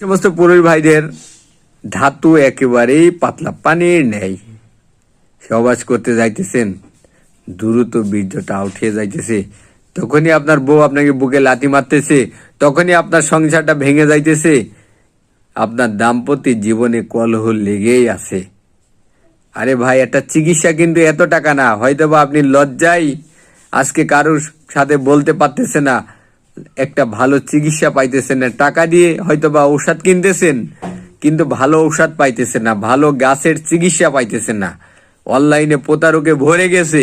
সমস্ত পুরুষ ভাইদের ধাতু একেবারেই পাতলা পানির নেই। সহবাস করতে যাইতেছেন, দ্রুত বীর্যটা উঠে যাইতেছে, তখনই আপনার বউ আপনাকে বুকে লাথি মারতেছে, তখনই আপনার সংসারটা ভেঙে যাইতেছে, আপনার দাম্পত্য জীবনে কলহ লেগেই আছে। আরে ভাই, একটা চিকিৎসা কিন্তু এত টাকা না। হয়তোবা আপনি লজ্জায় আজকে কারোর সাথে বলতে পারতেছে না, একটা ভালো চিকিৎসা পাইতেছেন না, টাকা দিয়ে হয়তোবা ঔষধ কিনতেছেন কিন্তু ভালো ঔষধ পাইতেছেন না, ভালো গাছের চিকিৎসা পাইতেছেন না। অনলাইনে প্রতারকে ভরে গেছে,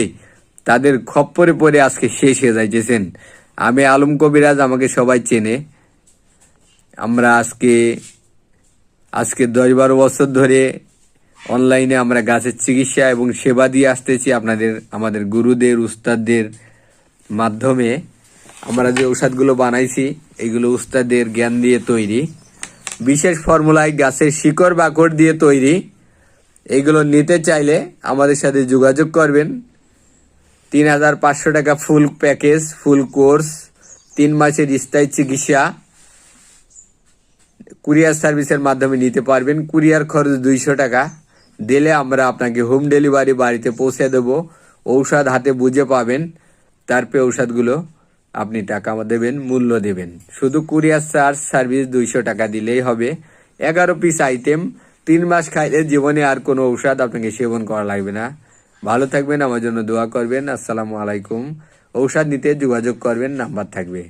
তাদের খপ্পরে পড়ে আজকে শেষ হয়ে যাইতেছেন। আমি আলম কবিরাজ, আমাকে সবাই চেনে। আমরা আজকে 10-12 বছর ধরে অনলাইনে আমরা গাছের চিকিৎসা এবং সেবা দিয়ে আসতেছি আমাদের গুরুদের উস্তাদদের মাধ্যমে। আমরা যে ঔষধগুলো বানাইছি এগুলো উস্তাদের জ্ঞান দিয়ে তৈরি, বিশেষ ফর্মুলায় গাছের শিকড় বাকড় দিয়ে তৈরি। এগুলো নিতে চাইলে আমাদের সাথে যোগাযোগ করবেন। 3500 টাকা ফুল প্যাকেজ, ফুল কোর্স, 3 মাসের স্থায়ী চিকিৎসা কুরিয়ার সার্ভিসের মাধ্যমে নিতে পারবেন। কুরিয়ার খরচ 200 টাকা দিলে আমরা আপনাকে হোম ডেলিভারি বাড়িতে পৌঁছে দেব। ঔষধ হাতে বুঝে পাবেন, তারপরে ঔষধগুলো আপনি টাকা দেবেন, মূল্য দেবেন। শুধু কুরিয়ার চার্জ সার্ভিস 200 টাকা দিলেই হবে। 11 পিস আইটেম, 3 মাস খাইলে জীবনে আর কোনো ঔষধ আপনাকে সেবন করা লাগবে না। ভালো থাকবেন, আমার জন্য দোয়া করবেন। আসসালামু আলাইকুম। ঔষধ নিতে যোগাযোগ করবেন, নাম্বার থাকবে।